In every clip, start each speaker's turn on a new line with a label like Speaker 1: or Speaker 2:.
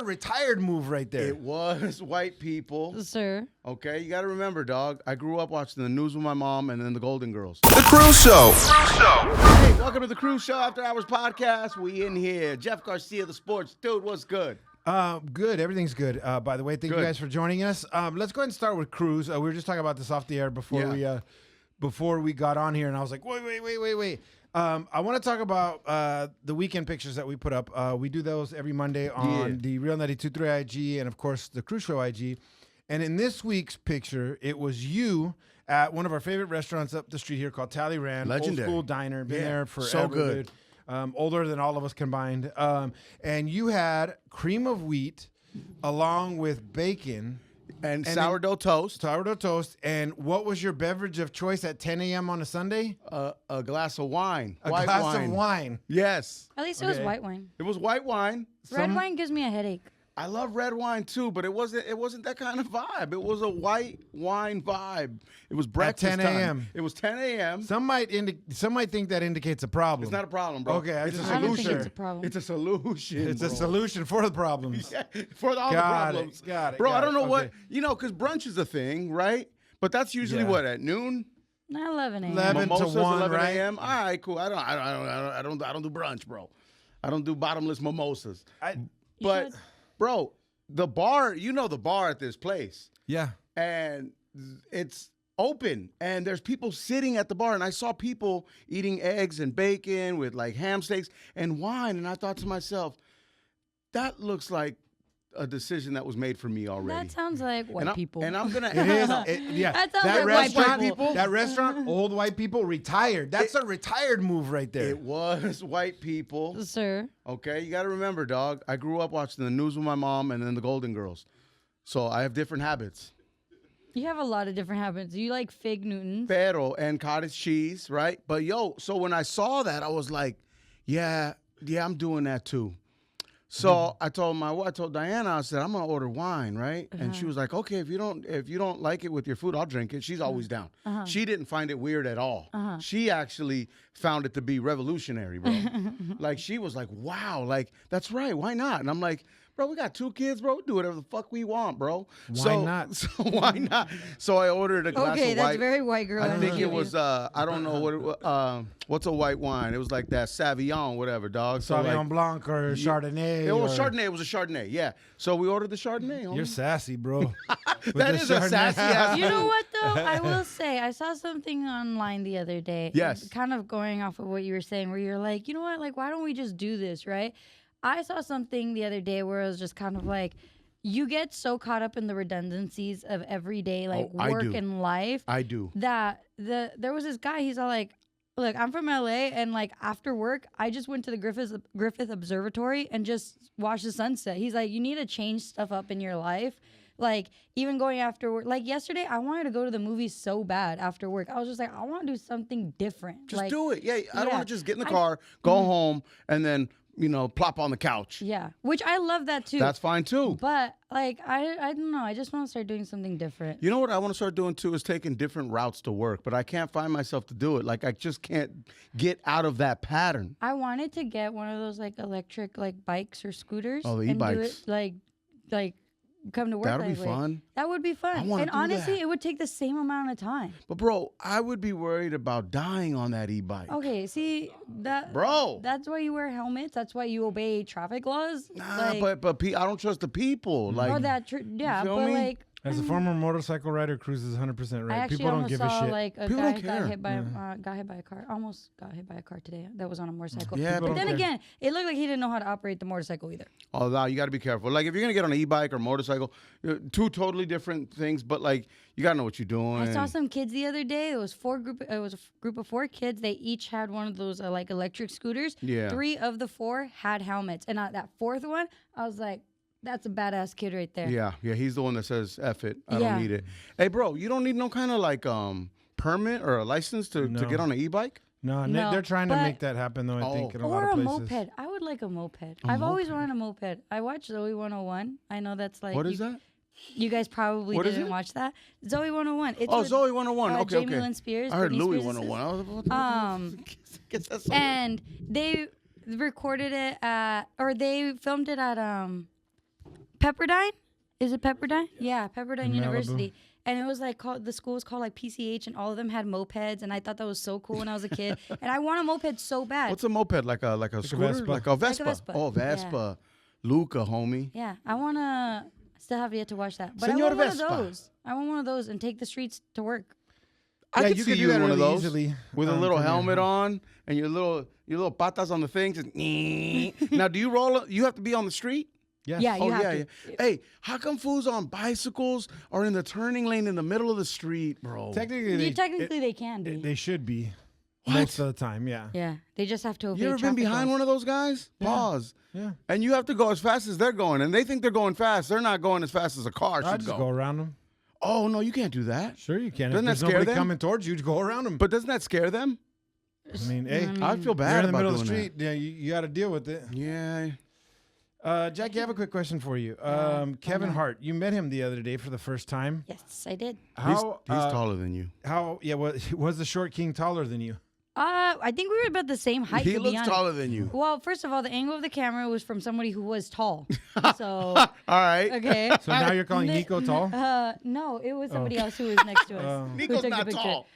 Speaker 1: a retired move right there.
Speaker 2: It was white people.
Speaker 3: Sir.
Speaker 2: Okay, you got to remember, dog. I grew up watching the news with my mom and then the Golden Girls.
Speaker 4: The Cruz Show.
Speaker 2: Hey, welcome to the Cruz Show After Hours podcast. We in here. Jeff Garcia, the sports dude. What's good?
Speaker 1: Good. Everything's good. By the way, thank you guys for joining us. Let's go ahead and start with Cruz. We were just talking about this off the air before we got on here, and I was like, wait. I want to talk about the weekend pictures that we put up. We do those every Monday on the Real 92.3 IG and, of course, the Cruz Show IG. And in this week's picture, it was you at one of our favorite restaurants up the street here called Talleyrand.
Speaker 2: Legendary.
Speaker 1: Old school diner. Been there forever.
Speaker 2: So good.
Speaker 1: Dude. Older than all of us combined. And you had cream of wheat along with bacon.
Speaker 2: And sourdough toast.
Speaker 1: Sourdough toast. And what was your beverage of choice at 10 a.m. on a Sunday?
Speaker 2: A glass of wine.
Speaker 1: A glass of wine.
Speaker 2: Yes.
Speaker 3: At least it was white wine.
Speaker 2: It was white wine.
Speaker 3: Red wine gives me a headache.
Speaker 2: I love red wine too, but it wasn't that kind of vibe. It was a white wine vibe. It was breakfast
Speaker 1: at 10 a.m.
Speaker 2: time. It was 10 a.m.
Speaker 1: Some might think that indicates a problem.
Speaker 2: It's not a problem, bro.
Speaker 1: Okay,
Speaker 2: it's a
Speaker 3: I don't
Speaker 2: solution.
Speaker 3: think it's a problem.
Speaker 2: It's a solution.
Speaker 1: It's
Speaker 2: bro.
Speaker 1: a solution for the problems.
Speaker 2: Yeah, for all the problems.
Speaker 1: Got it.
Speaker 2: Bro,
Speaker 1: got
Speaker 2: I don't know
Speaker 1: it.
Speaker 2: what,
Speaker 1: Okay.
Speaker 2: because brunch is a thing, right? But that's usually what, at noon?
Speaker 3: 11 a.m.
Speaker 1: 11
Speaker 2: Mimosas,
Speaker 1: to 1,
Speaker 2: 11
Speaker 1: right?
Speaker 2: a.m. All right, cool. I don't do brunch, bro. I don't do bottomless mimosas. But bro, the bar, the bar at this place.
Speaker 1: Yeah.
Speaker 2: And it's open and there's people sitting at the bar, and I saw people eating eggs and bacon with like ham steaks and wine, and I thought to myself, that looks like a decision that was made for me already.
Speaker 3: That sounds like white people.
Speaker 2: And I'm gonna
Speaker 1: It is. Yeah.
Speaker 3: That sounds like white people.
Speaker 1: That restaurant, old white people, retired. That's a retired move right there.
Speaker 2: It was white people.
Speaker 3: Sir.
Speaker 2: Okay, you got to remember, dog. I grew up watching the news with my mom and then the Golden Girls, so I have different habits.
Speaker 3: You have a lot of different habits. You like Fig Newtons.
Speaker 2: Pero and cottage cheese, right? But so when I saw that, I was like, yeah, I'm doing that too. So I told Diana, I said, I'm gonna order wine, right? And she was like, okay, if you don't like it with your food, I'll drink it. She's always down. She didn't find it weird at all. She actually found it to be revolutionary, bro. Like she was like, wow, like that's right, why not? And I'm like, bro, we got 2 kids, bro. We do whatever the fuck we want, bro.
Speaker 1: Why not?
Speaker 2: So why not? So I ordered a glass of white.
Speaker 3: Okay, that's very white girl.
Speaker 2: I think it was I don't know what what's a white wine? It was like that Sauvignon, whatever, dog.
Speaker 1: Sauvignon Blanc or Chardonnay.
Speaker 2: It was Chardonnay. It was a Chardonnay. Yeah. So we ordered the Chardonnay. Homie.
Speaker 1: You're sassy, bro.
Speaker 2: That is a sassy ass.
Speaker 3: You know what though? I will say I saw something online the other day.
Speaker 2: Yes.
Speaker 3: Kind of going off of what you were saying, where you're like, you know what? Like, why don't we just do this, right? I saw something the other day where it was just kind of like, you get so caught up in the redundancies of everyday work and life.
Speaker 2: I do.
Speaker 3: That there was this guy. He's all like, look, I'm from LA, and like after work, I just went to the Griffith Observatory and just watched the sunset. He's like, you need to change stuff up in your life. Like, even going after work. Like, yesterday, I wanted to go to the movies so bad after work. I was just like, I want to do something different.
Speaker 2: Just do it. Yeah, I don't want to just get in the car, go home, and then, plop on the couch.
Speaker 3: Yeah, which I love that, too.
Speaker 2: That's fine, too.
Speaker 3: But, like, I don't know. I just want to start doing something different.
Speaker 2: You know what I want to start doing, too, is taking different routes to work. But I can't find myself to do it. Like, I just can't get out of that pattern.
Speaker 3: I wanted to get one of those, like, electric, like, bikes or scooters.
Speaker 2: Oh, the
Speaker 3: and
Speaker 2: e-bikes.
Speaker 3: do it, like, come to work.
Speaker 2: That'll be fun.
Speaker 3: That would be fun.
Speaker 2: wanna
Speaker 3: And
Speaker 2: do
Speaker 3: honestly,
Speaker 2: that.
Speaker 3: it would take the same amount of time.
Speaker 2: But, bro, I would be worried about dying on that e-bike.
Speaker 3: Okay, see that,
Speaker 2: Bro.
Speaker 3: That's why you wear helmets. That's why you obey traffic laws.
Speaker 2: Nah, but I don't trust the people. Like,
Speaker 3: Yeah,
Speaker 2: feel
Speaker 3: but
Speaker 2: me?
Speaker 3: like.
Speaker 1: As a former motorcycle rider, Cruz is 100%
Speaker 3: I
Speaker 1: right.
Speaker 3: actually
Speaker 1: People don't
Speaker 3: almost
Speaker 1: give a
Speaker 3: saw
Speaker 1: shit.
Speaker 3: like a
Speaker 2: People
Speaker 3: guy
Speaker 2: don't care.
Speaker 3: got hit by a car. Almost got hit by a car today. That was on a motorcycle.
Speaker 2: Yeah,
Speaker 3: but
Speaker 2: people
Speaker 3: then
Speaker 1: don't care.
Speaker 3: again, it looked like he didn't know how to operate the motorcycle either.
Speaker 2: Oh, no, you got to be careful. Like, if you're gonna get on an e-bike or motorcycle, 2 totally different things. But like, you gotta know what you're doing.
Speaker 3: I saw some kids the other day. It was a group of 4 kids. They each had one of those like electric scooters.
Speaker 2: Yeah.
Speaker 3: 3 of the 4 had helmets, and that 4th one, I was like, that's a badass kid right there.
Speaker 2: Yeah, he's the one that says F it. I
Speaker 3: Yeah.
Speaker 2: don't need it. Hey, bro, you don't need no kind of like permit or a license to get on an e-bike?
Speaker 1: No,
Speaker 3: No,
Speaker 1: they're trying to
Speaker 3: but-
Speaker 1: make that happen, though, I think, in a lot
Speaker 3: Or
Speaker 1: of
Speaker 3: a
Speaker 1: places.
Speaker 3: moped. I would like a moped. I've always wanted a moped. I watched Zoe 101. I know that's like.
Speaker 2: What is that?
Speaker 3: You guys probably
Speaker 2: What is
Speaker 3: didn't
Speaker 2: it?
Speaker 3: watch that. Zoe 101. It's
Speaker 2: Oh,
Speaker 3: with,
Speaker 2: Zoe 101. Okay,
Speaker 3: Jamie
Speaker 2: okay.
Speaker 3: Lynn Spears.
Speaker 2: I heard
Speaker 3: Britney
Speaker 2: Louis
Speaker 3: Spears'
Speaker 2: 101. I was like, guess that's so
Speaker 3: and they recorded it at, or they filmed it at Pepperdine. Is it Pepperdine? Yeah, Pepperdine
Speaker 1: In
Speaker 3: University.
Speaker 1: Malibu.
Speaker 3: And it was like called, the school was called like PCH, and all of them had mopeds, and I thought that was so cool when I was a kid. And I want a moped so bad.
Speaker 2: What's a moped? Like a scooter?
Speaker 1: Vespa.
Speaker 2: Like a Vespa.
Speaker 3: Vespa.
Speaker 2: Oh, Vespa. Luca, homie.
Speaker 3: Yeah, I want to. Still have yet to watch that, but
Speaker 2: Senor
Speaker 3: I want one
Speaker 2: Vespa.
Speaker 3: of those. I want one of those and take the streets to work.
Speaker 2: I could
Speaker 1: you
Speaker 2: see
Speaker 1: could do
Speaker 2: you
Speaker 1: that
Speaker 2: in one of
Speaker 1: really
Speaker 2: those
Speaker 1: easily,
Speaker 2: with a little
Speaker 1: from your
Speaker 2: helmet
Speaker 1: house.
Speaker 2: on and your little patas on the thing. Just now, do you roll? You have to be on the street.
Speaker 1: Yes.
Speaker 3: Yeah, you
Speaker 2: Oh
Speaker 3: have
Speaker 2: yeah,
Speaker 3: to.
Speaker 2: yeah. Hey, how come fools on bicycles are in the turning lane in the middle of the street, bro?
Speaker 1: Technically,
Speaker 3: They can be.
Speaker 1: they should be
Speaker 2: What?
Speaker 1: most of the time. Yeah.
Speaker 3: Yeah, they just have to obey
Speaker 2: You ever been
Speaker 3: traffic
Speaker 2: behind
Speaker 3: laws.
Speaker 2: one of those guys? Pause.
Speaker 1: Yeah.
Speaker 2: And you have to go as fast as they're going, and they think they're going fast. They're not going as fast as a car
Speaker 1: I
Speaker 2: should
Speaker 1: just
Speaker 2: go.
Speaker 1: go around them.
Speaker 2: Oh no, you can't do that.
Speaker 1: Sure, you can.
Speaker 2: Doesn't
Speaker 1: if
Speaker 2: that
Speaker 1: there's
Speaker 2: scare
Speaker 1: nobody
Speaker 2: them?
Speaker 1: coming towards you, just go around them.
Speaker 2: But doesn't that scare them?
Speaker 1: I mean, hey,
Speaker 2: I feel bad
Speaker 1: you're in the
Speaker 2: about
Speaker 1: middle of the
Speaker 2: doing
Speaker 1: street. Yeah, you got to deal with it.
Speaker 2: that. Yeah.
Speaker 1: Jack, you have a quick question for you. Kevin Hart, you met him the other day for the first time.
Speaker 3: Yes, I did.
Speaker 1: How
Speaker 2: He's taller than you.
Speaker 1: How? Yeah. Was the short king taller than you?
Speaker 3: I think we were about the same height.
Speaker 2: He
Speaker 3: to be
Speaker 2: looks
Speaker 3: honest.
Speaker 2: taller than you.
Speaker 3: Well, first of all, the angle of the camera was from somebody who was tall. So
Speaker 2: All right.
Speaker 3: okay.
Speaker 1: So now you're calling Nico tall?
Speaker 3: No, it was somebody else who was next to us. who
Speaker 2: Nico's
Speaker 3: took the
Speaker 2: not
Speaker 3: picture.
Speaker 2: tall.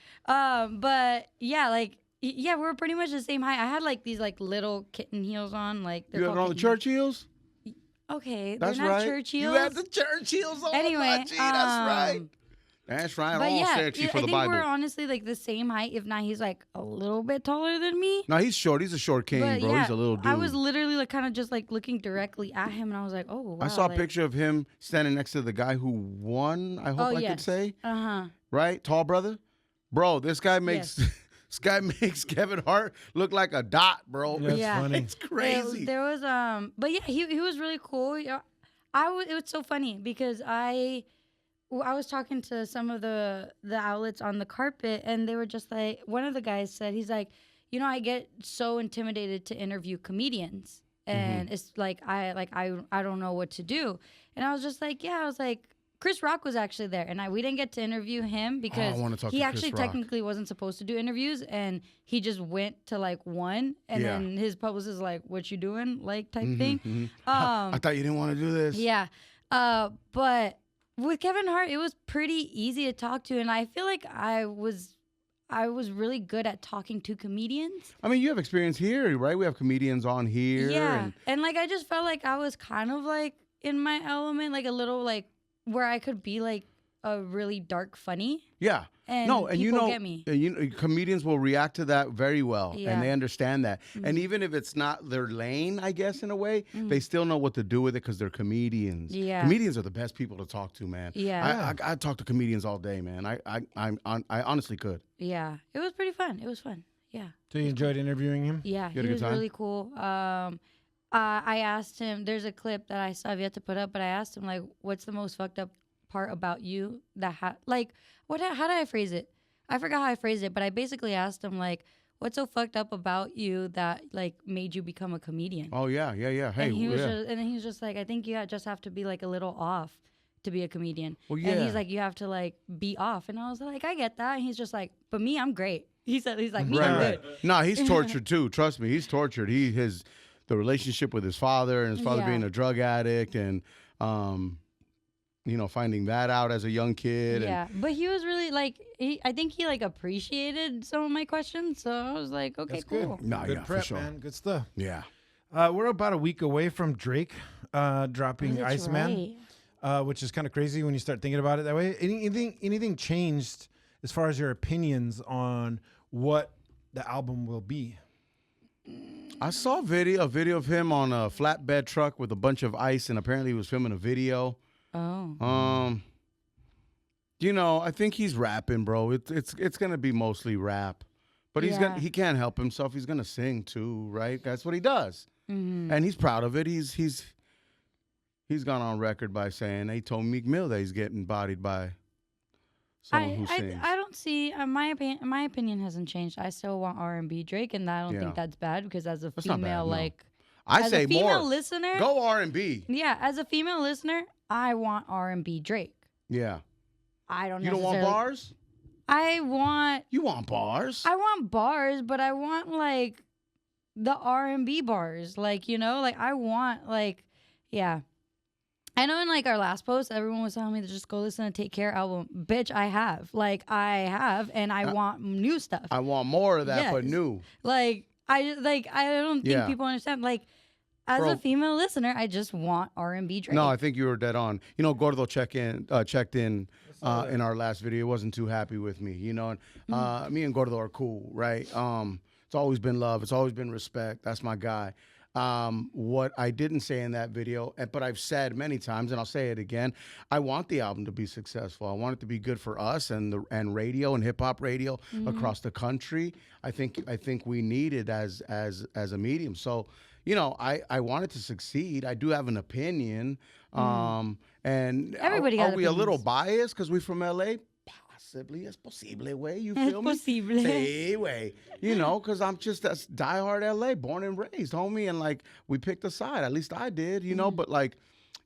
Speaker 3: But yeah, like yeah, we were pretty much the same height. I had like these like little kitten heels on, like they're
Speaker 2: You had
Speaker 3: called
Speaker 2: on the
Speaker 3: kitten
Speaker 2: church heels?
Speaker 3: heels. Okay,
Speaker 2: That's
Speaker 3: they're not
Speaker 2: right.
Speaker 3: church heels.
Speaker 2: You had the church heels on.
Speaker 3: Anyway,
Speaker 2: Machi. That's right. That's right.
Speaker 3: But
Speaker 2: All
Speaker 3: yeah,
Speaker 2: sexy
Speaker 3: I
Speaker 2: for the
Speaker 3: think
Speaker 2: Bible.
Speaker 3: we're honestly like the same height. If not, he's like a little bit taller than me.
Speaker 2: No, he's short. He's a short king,
Speaker 3: But
Speaker 2: bro.
Speaker 3: yeah,
Speaker 2: He's a little dude.
Speaker 3: I was literally like kind of just like looking directly at him, and I was like, oh wow.
Speaker 2: I saw a
Speaker 3: like,
Speaker 2: picture of him standing next to the guy who won, I hope I could
Speaker 3: yes.
Speaker 2: say.
Speaker 3: Uh-huh.
Speaker 2: Right? Tall brother? Bro, this guy makes this guy makes Kevin Hart look like a dot, bro.
Speaker 1: That's
Speaker 3: Yeah.
Speaker 1: funny.
Speaker 2: It's crazy.
Speaker 3: There was but yeah, he was really cool. Yeah, it was so funny because I was talking to some of the outlets on the carpet, and they were just like, one of the guys said, he's like, you know, I get so intimidated to interview comedians, and it's like I don't know what to do. And I was just like, yeah, I was like, Chris Rock was actually there, and we didn't get to interview him because
Speaker 2: wanna talk
Speaker 3: he
Speaker 2: to Chris
Speaker 3: actually
Speaker 2: Rock.
Speaker 3: technically wasn't supposed to do interviews, and he just went to like one, and
Speaker 2: Yeah.
Speaker 3: then his publicist was like, what you doing, like type thing.
Speaker 2: I thought you didn't want to do this.
Speaker 3: Yeah. But with Kevin Hart, it was pretty easy to talk to, and I feel like I was really good at talking to comedians.
Speaker 2: I mean, you have experience here, right? We have comedians on here.
Speaker 3: Yeah.
Speaker 2: And
Speaker 3: And like I just felt like I was kind of like in my element, like a little like where I could be like a really dark funny.
Speaker 2: yeah.
Speaker 3: And
Speaker 2: No, and you
Speaker 3: people
Speaker 2: know,
Speaker 3: get me.
Speaker 2: and you know, comedians will react to that very well,
Speaker 3: Yeah.
Speaker 2: and they understand that. And even if it's not their lane, I guess in a way, they still know what to do with it because they're comedians.
Speaker 3: Yeah.
Speaker 2: Comedians are the best people to talk to, man.
Speaker 3: Yeah.
Speaker 2: I talk to comedians all day, man. I honestly could.
Speaker 3: Yeah. It was pretty fun. It was fun. Yeah.
Speaker 1: So you enjoyed interviewing him?
Speaker 3: Yeah,
Speaker 2: You
Speaker 3: he
Speaker 2: had a good
Speaker 3: was
Speaker 2: time?
Speaker 3: really cool. I asked him. There's a clip that I still have yet to put up, but I asked him like, "What's the most fucked up part about you that like what? How did I phrase it? I forgot how I phrased it, but I basically asked him like, "What's so fucked up about you that like made you become a comedian?"
Speaker 2: Oh yeah. Hey,
Speaker 3: and he was
Speaker 2: yeah.
Speaker 3: just, and then he was just like, "I think you just have to be like a little off to be a comedian."
Speaker 2: Well,
Speaker 3: And
Speaker 2: yeah.
Speaker 3: he's like, "You have to like be off," and I was like, "I get that." And he's just like, "But me, I'm great." He's like, "Me, I'm good."
Speaker 2: Nah, he's tortured too. Trust me, he's tortured. The relationship with his father and his father
Speaker 3: Yeah.
Speaker 2: being a drug addict and finding that out as a young kid.
Speaker 3: Yeah, but he was really like, I think he like appreciated some of my questions, so I was like, okay,
Speaker 1: That's
Speaker 3: cool.
Speaker 1: good.
Speaker 2: Nah,
Speaker 1: Good
Speaker 2: yeah, for
Speaker 1: prep,
Speaker 2: sure.
Speaker 1: man. Good stuff.
Speaker 2: Yeah.
Speaker 1: We're about a week away from Drake dropping
Speaker 3: That's
Speaker 1: Iceman, which is kind of crazy when you start thinking about it that way. Anything changed as far as your opinions on what the album will be?
Speaker 2: I saw a video of him on a flatbed truck with a bunch of ice, and apparently he was filming a video.
Speaker 3: Oh.
Speaker 2: I think he's rapping, bro. It's gonna be mostly rap, but
Speaker 3: Yeah.
Speaker 2: he can't help himself. He's gonna sing too, right? That's what he does, and he's proud of it. He's gone on record by saying he told Meek Mill that he's getting bodied by someone who sings.
Speaker 3: I don't see my opinion hasn't changed. I still want R&B Drake, and I don't
Speaker 2: Yeah.
Speaker 3: think that's bad because as a
Speaker 2: That's not bad,
Speaker 3: female,
Speaker 2: no.
Speaker 3: like
Speaker 2: I
Speaker 3: as
Speaker 2: say
Speaker 3: a female
Speaker 2: more.
Speaker 3: listener,
Speaker 2: Go R&B.
Speaker 3: yeah, as a female listener, I want R&B Drake.
Speaker 2: Yeah.
Speaker 3: I don't.
Speaker 2: You don't want
Speaker 3: necessarily-
Speaker 2: bars? You want bars?
Speaker 3: I want bars, but I want like the R&B bars, like like I want like, yeah. I know in like our last post, everyone was telling me to just go listen to Take Care album. Bitch, I have. Like, I have, and I want new stuff.
Speaker 2: I want more of that, but
Speaker 3: Yes.
Speaker 2: new.
Speaker 3: Like, I don't think people understand. Like, as a female listener, I just want R&B Drake.
Speaker 2: No, I think you were dead on. You know, Gordo checked in in our last video. He wasn't too happy with me, you know. And, me and Gordo are cool, right? It's always been love. It's always been respect. That's my guy. What I didn't say in that video, but I've said many times, and I'll say it again, I want the album to be successful. I want it to be good for us and radio and hip hop radio across the country. I think we need it as a medium. So, you know, I want it to succeed. I do have an opinion. And
Speaker 3: Everybody
Speaker 2: are
Speaker 3: got
Speaker 2: we a little
Speaker 3: opinions.
Speaker 2: biased because we're from LA? Possibly, es posible, way. You feel me?
Speaker 3: Posible.
Speaker 2: Sí, way. You know, because I'm just a diehard LA, born and raised, homie, and like we picked a side. At least I did, you know. But like,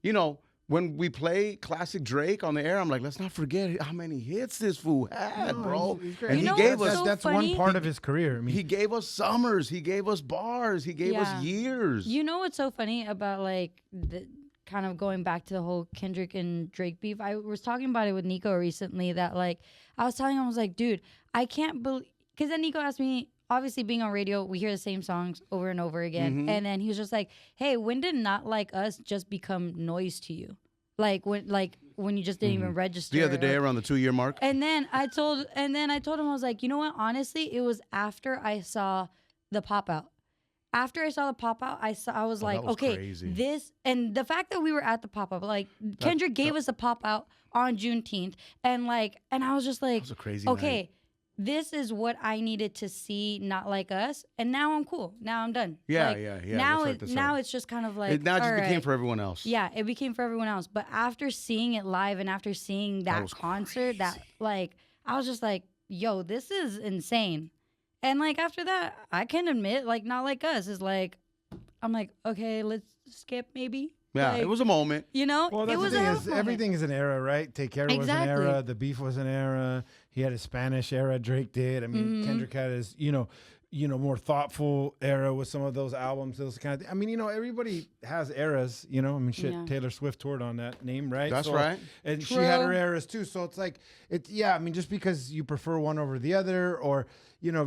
Speaker 2: you know, when we play classic Drake on the air, I'm like, let's not forget how many hits this fool had, bro.
Speaker 1: he's great.
Speaker 2: And
Speaker 3: You know
Speaker 2: he gave
Speaker 3: what's
Speaker 2: us.
Speaker 3: so
Speaker 1: That's
Speaker 3: funny?
Speaker 1: one part of his career. I mean,
Speaker 2: He gave us summers. He gave us bars. He gave us years.
Speaker 3: You know what's so funny about like the kind of going back to the whole Kendrick and Drake beef? I was talking about it with Nico recently that like I was telling him, I was like, dude, I can't believe, because then Nico asked me, obviously being on radio, we hear the same songs over and over again. And then he was just like, hey, when did Not Like Us just become noise to you? Like when you just didn't even register.
Speaker 2: The other day, around the 2-year mark.
Speaker 3: And then I told him, I was like, you know what? Honestly, it was after I saw the pop out. After I saw the pop out, I was like,
Speaker 2: was
Speaker 3: okay,
Speaker 2: crazy.
Speaker 3: this, and the fact that we were at the pop out, like Kendrick gave us a pop out on Juneteenth, and I was just like,
Speaker 2: was a crazy
Speaker 3: okay,
Speaker 2: night.
Speaker 3: this is what I needed to see, Not Like Us, and now I'm cool. Now I'm done.
Speaker 2: Yeah,
Speaker 3: Like,
Speaker 2: yeah.
Speaker 3: Now
Speaker 2: That's right.
Speaker 3: now it's just kind of like
Speaker 2: It now just
Speaker 3: all
Speaker 2: became
Speaker 3: right.
Speaker 2: for everyone else.
Speaker 3: Yeah, it became for everyone else. But after seeing it live and after seeing that
Speaker 2: was
Speaker 3: concert, that like I was just like, yo, this is insane. And like after that, I can admit, like Not Like Us is like, I'm like, okay, let's skip maybe.
Speaker 2: Yeah,
Speaker 3: Like,
Speaker 2: it was a moment.
Speaker 3: you know,
Speaker 1: well,
Speaker 3: it
Speaker 1: that's
Speaker 3: was
Speaker 1: the
Speaker 3: a
Speaker 1: thing
Speaker 3: hell
Speaker 1: is,
Speaker 3: of a moment.
Speaker 1: everything is an era, right? Take Care was an
Speaker 3: Exactly.
Speaker 1: era. The beef was an era. He had his Spanish era. Drake did. I mean, Kendrick had his, more thoughtful era with some of those albums. Those kind of. I mean, everybody has eras. I mean, shit.
Speaker 3: Yeah.
Speaker 1: Taylor Swift toured on that name, right?
Speaker 2: That's right.
Speaker 1: And she had her
Speaker 3: True.
Speaker 1: eras too. So it's like, I mean, just because you prefer one over the other, or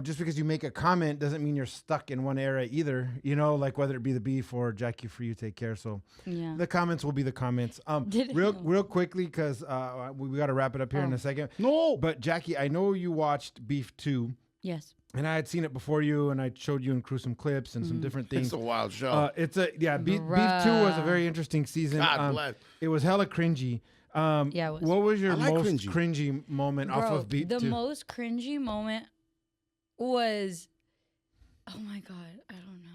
Speaker 1: just because you make a comment doesn't mean you're stuck in one era either. Like whether it be the beef or Jackie for You, Take Care. So
Speaker 3: Yeah.
Speaker 1: the comments will be the comments.
Speaker 3: Did-
Speaker 1: Real quickly, because we got to wrap it up here in a second.
Speaker 2: No.
Speaker 1: But Jackie, I know you watched Beef 2,
Speaker 3: Yes.
Speaker 1: and I had seen it before you, and I showed you and Cruz some clips and some different things.
Speaker 2: It's a wild show.
Speaker 1: Beef 2 was a very interesting season.
Speaker 2: God bless.
Speaker 1: It was hella cringy.
Speaker 3: Yeah, it was.
Speaker 1: What was your
Speaker 2: I like
Speaker 1: most
Speaker 2: cringy.
Speaker 1: cringy moment off
Speaker 3: Bro,
Speaker 1: of Beef 2?
Speaker 3: the most cringy moment was, oh my god, I don't know.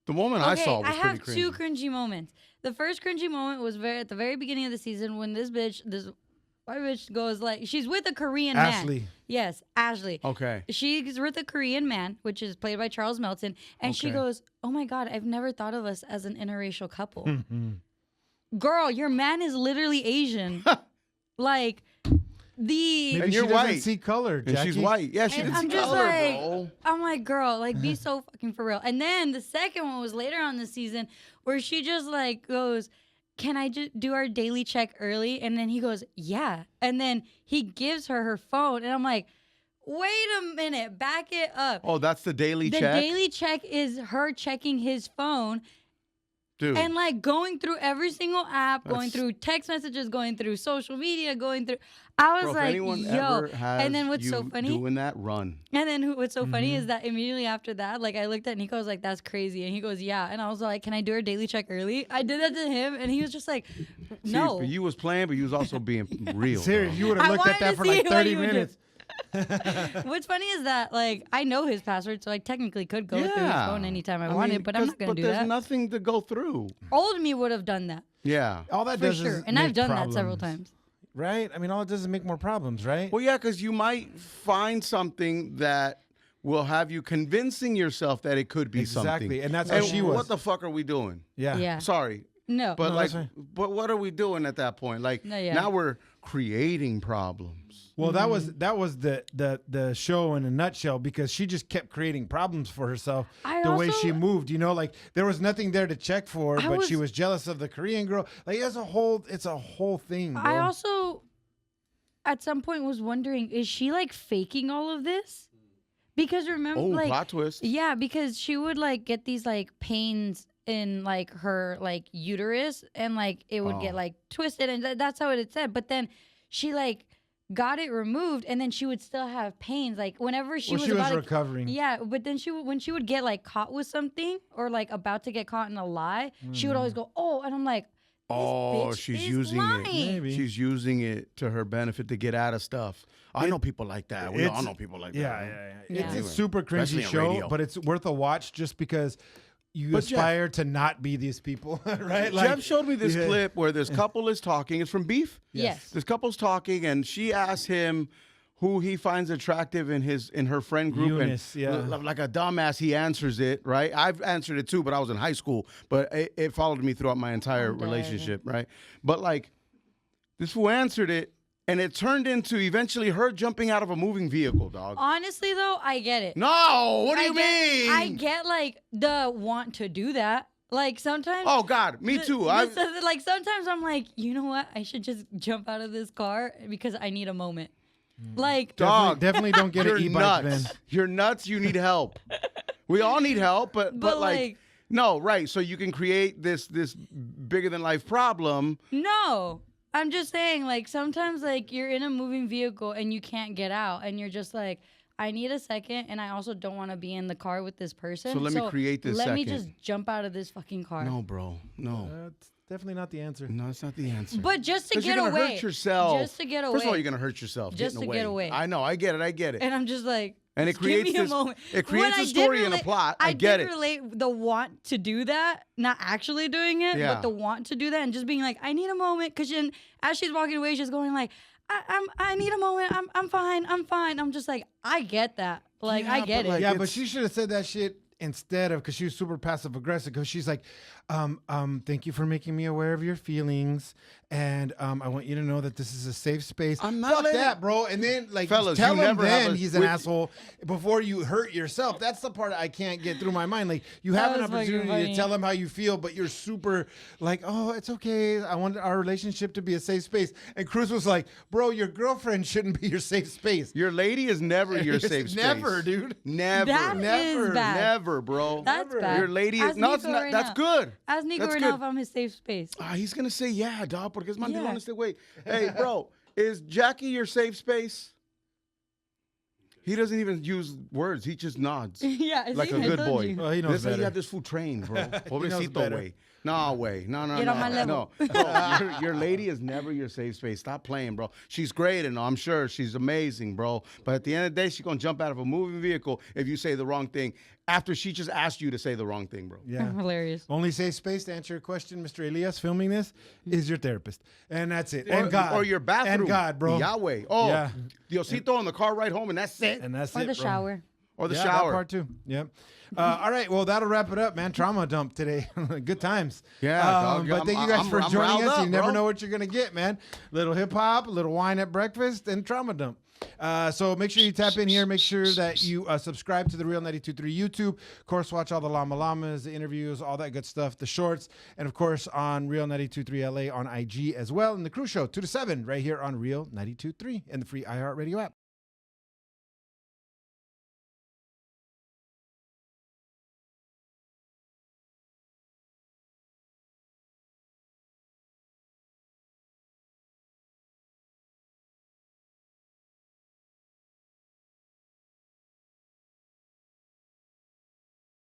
Speaker 2: The moment I saw was
Speaker 3: I have
Speaker 2: pretty
Speaker 3: two
Speaker 2: cringy.
Speaker 3: cringy moments. The first cringy moment was at the very beginning of the season when this white bitch goes like, she's with a Korean man.
Speaker 1: Ashley.
Speaker 3: Yes, Ashley.
Speaker 2: Okay.
Speaker 3: She's with a Korean man, which is played by Charles Melton, and she
Speaker 2: Okay.
Speaker 3: goes, "Oh my god, I've never thought of us as an interracial couple."
Speaker 1: Mm-hmm.
Speaker 3: Girl, your man is literally Asian. Like
Speaker 1: Maybe
Speaker 2: And
Speaker 1: she
Speaker 2: you're
Speaker 1: doesn't
Speaker 2: white.
Speaker 1: see color,
Speaker 2: And
Speaker 1: Jackie.
Speaker 2: she's white. Yeah, she
Speaker 3: And
Speaker 2: didn't
Speaker 3: I'm
Speaker 2: see
Speaker 3: just
Speaker 2: color,
Speaker 3: like,
Speaker 2: bro.
Speaker 3: I'm like, girl, like, be so fucking for real. And then the second one was later on the season where she just like goes, can I just do our daily check early? And then he goes, yeah. And then he gives her phone. And I'm like, wait a minute, back it up.
Speaker 2: Oh, that's the daily
Speaker 3: The
Speaker 2: check?
Speaker 3: daily check is her checking his phone
Speaker 2: Dude.
Speaker 3: and like going through every single app, going
Speaker 2: That's-
Speaker 3: through text messages, going through social media, going through. I was
Speaker 2: Bro, if
Speaker 3: like,
Speaker 2: anyone
Speaker 3: yo.
Speaker 2: ever has
Speaker 3: And then what's
Speaker 2: you
Speaker 3: so funny?
Speaker 2: doing that, run.
Speaker 3: And then what's so funny
Speaker 1: Mm-hmm.
Speaker 3: is that immediately after that, like I looked at Nico, I was like, that's crazy. And he goes, yeah. And I was like, can I do our daily check early? I did that to him. And he was just like, no.
Speaker 2: See, you was playing, but you was also being real.
Speaker 1: Serious,
Speaker 2: bro.
Speaker 1: you would have
Speaker 3: I
Speaker 1: looked at
Speaker 3: wanted
Speaker 1: that
Speaker 3: to
Speaker 1: for
Speaker 3: see
Speaker 1: like
Speaker 3: what
Speaker 1: 30
Speaker 3: you would do.
Speaker 1: minutes.
Speaker 3: What's funny is that like I know his password, so I technically could go through his phone anytime I wanted, but I'm not going to do
Speaker 2: But there's
Speaker 3: that.
Speaker 2: nothing to go through.
Speaker 3: Old me would have done that
Speaker 2: Yeah.
Speaker 1: All that
Speaker 3: for
Speaker 1: does
Speaker 3: sure.
Speaker 1: is
Speaker 3: And I've
Speaker 1: make
Speaker 3: done that several
Speaker 1: problems,
Speaker 3: times.
Speaker 1: right? I mean, all it does is make more problems, right?
Speaker 2: Well, yeah, because you might find something that will have you convincing yourself that it could be something.
Speaker 1: Exactly, and that's how she was.
Speaker 2: What the fuck are we doing?
Speaker 1: Yeah.
Speaker 3: Yeah.
Speaker 2: Sorry.
Speaker 3: No.
Speaker 2: But
Speaker 1: No,
Speaker 2: like,
Speaker 1: that's
Speaker 2: but what are we doing at that point? Like
Speaker 3: No, yeah.
Speaker 2: now we're creating problems.
Speaker 1: Well, that was the show in a nutshell, because she just kept creating problems for herself way she moved. You know, like there was nothing there to check for, but she was jealous of the Korean girl. Like it's a whole thing. Bro.
Speaker 3: I also, at some point, was wondering, is she like faking all of this? Because remember, like,
Speaker 2: plot twist.
Speaker 3: Yeah, because she would like get these like pains in like her like uterus, and like it would get like twisted, and that's how it said. But then she like got it removed, and then she would still have pains like whenever she was
Speaker 1: recovering.
Speaker 3: Yeah, but then when she would get like caught with something, or like about to get caught in a lie, she would always go, "Oh," and I'm like,
Speaker 2: she's using it.
Speaker 1: Maybe.
Speaker 2: She's using it to her benefit to get out of stuff. I know people like that. We all know people like that.
Speaker 1: Yeah. It's a super cringy show,
Speaker 2: radio.
Speaker 1: but it's worth a watch just because you aspire to not be these people, right?
Speaker 2: Jeff showed me this clip where this couple is talking. It's from Beef.
Speaker 3: Yes.
Speaker 2: This couple's talking, and she asks him who he finds attractive in her friend group.
Speaker 1: Eunice,
Speaker 2: and like a dumbass, he answers it, right? I've answered it too, but I was in high school. But it followed me throughout my entire relationship, right? But like, this fool answered it, and it turned into eventually her jumping out of a moving vehicle, dog.
Speaker 3: Honestly, though, I get it.
Speaker 2: No, what do you mean?
Speaker 3: I get like the want to do that. Like sometimes.
Speaker 2: Oh God, me too.
Speaker 3: Like sometimes I'm like, you know what? I should just jump out of this car because I need a moment. Like,
Speaker 2: dog,
Speaker 1: definitely don't get an e-bike,
Speaker 2: nuts.
Speaker 1: man.
Speaker 2: You're nuts. You need help. We all need help, but like no, right? So you can create this bigger than life problem.
Speaker 3: No. I'm just saying, like, sometimes, like, you're in a moving vehicle and you can't get out, and you're just like, I need a second, and I also don't want to be in the car with this person.
Speaker 2: So let me create this
Speaker 3: Let me
Speaker 2: second.
Speaker 3: just jump out of this fucking car.
Speaker 2: No, bro. No.
Speaker 1: That's definitely not the answer.
Speaker 2: No, it's not the answer.
Speaker 3: But just to get
Speaker 2: you're gonna
Speaker 3: away.
Speaker 2: hurt yourself.
Speaker 3: Just to get away.
Speaker 2: First of all, you're gonna hurt yourself.
Speaker 3: Just to get away.
Speaker 2: I know. I get it.
Speaker 3: And I'm just like,
Speaker 2: and it
Speaker 3: just give
Speaker 2: creates
Speaker 3: me a
Speaker 2: this.
Speaker 3: moment.
Speaker 2: It creates a story and a plot. I get it.
Speaker 3: did relate the want to do that, not actually doing it, but the want to do that, and just being like, I need a moment. Because as she's walking away, she's going like, I need a moment. I'm fine. I'm just like, I get that. Like, I get it.
Speaker 2: like,
Speaker 1: Yeah, but she should have said that shit instead of, because she was super passive aggressive, because she's like, thank you for making me aware of your feelings, and I want you to know that this is a safe space.
Speaker 2: I'm not
Speaker 1: Fuck that, bro. And then like,
Speaker 2: Fellas,
Speaker 1: tell
Speaker 2: you
Speaker 1: him
Speaker 2: never have
Speaker 1: then
Speaker 2: a-
Speaker 1: he's an asshole before you hurt yourself. That's the part I can't get through my mind. Like, you have an
Speaker 3: was fucking
Speaker 1: opportunity to
Speaker 3: funny.
Speaker 1: tell him how you feel, but you're super like, oh, it's okay. I want our relationship to be a safe space. And Cruz was like, bro, your girlfriend shouldn't be your safe space.
Speaker 2: Your lady is never your safe space.
Speaker 1: Never, dude.
Speaker 2: Never.
Speaker 3: That
Speaker 1: Never,
Speaker 3: is bad.
Speaker 2: Never, bro.
Speaker 3: That's bad.
Speaker 2: Your lady is
Speaker 3: Ask
Speaker 2: no, it's
Speaker 3: Nico
Speaker 2: not.
Speaker 3: right
Speaker 2: That's
Speaker 3: now.
Speaker 2: good.
Speaker 3: Ask Nico
Speaker 2: That's
Speaker 3: right now
Speaker 2: good.
Speaker 3: if I'm his safe space.
Speaker 2: He's gonna say yeah, dog, porque man
Speaker 3: Yeah.
Speaker 2: dijo este güey. Hey, bro, is Jackie your safe space? He doesn't even use words. He just nods.
Speaker 3: Yeah,
Speaker 2: Like
Speaker 3: see,
Speaker 2: a
Speaker 3: I
Speaker 2: good
Speaker 3: told
Speaker 2: boy.
Speaker 3: you.
Speaker 1: Well, he knows
Speaker 2: This
Speaker 1: better.
Speaker 2: you have this fool trained, bro. Pobrecito
Speaker 1: better.
Speaker 2: way. No way. No.
Speaker 3: Get on my level.
Speaker 2: No. Bro, your lady is never your safe space. Stop playing, bro. She's great, and I'm sure she's amazing, bro. But at the end of the day, she's gonna jump out of a moving vehicle if you say the wrong thing after she just asked you to say the wrong thing, bro.
Speaker 1: Yeah.
Speaker 3: Hilarious.
Speaker 1: Only safe space to answer your question, Mr. Elias, filming this, is your therapist. And that's it. And God.
Speaker 2: Or your bathroom.
Speaker 1: And God, bro.
Speaker 2: Yahweh. Oh,
Speaker 1: Yeah.
Speaker 2: Diosito on the car ride home, and that's it.
Speaker 1: And that's
Speaker 3: Or
Speaker 1: it,
Speaker 3: the
Speaker 1: bro.
Speaker 3: shower.
Speaker 2: Or the
Speaker 1: Yeah,
Speaker 2: shower.
Speaker 1: that part too. Yep. All right. Well, that'll wrap it up, man. Trauma dump today. Good times.
Speaker 2: Yeah, dog.
Speaker 1: But thank you guys for
Speaker 2: I'm
Speaker 1: joining
Speaker 2: riled
Speaker 1: us.
Speaker 2: up,
Speaker 1: You never
Speaker 2: bro.
Speaker 1: know what you're going to get, man. Little hip hop, a little wine at breakfast, and trauma dump. So make sure you tap in here. Make sure that you subscribe to the Real 92.3 YouTube. Of course, watch all the Llama Llamas, the interviews, all that good stuff, the shorts. And, of course, on Real 92.3 LA on IG as well. And the Cruz Show, 2 to 7, right here on Real 92.3 and the free iHeartRadio app.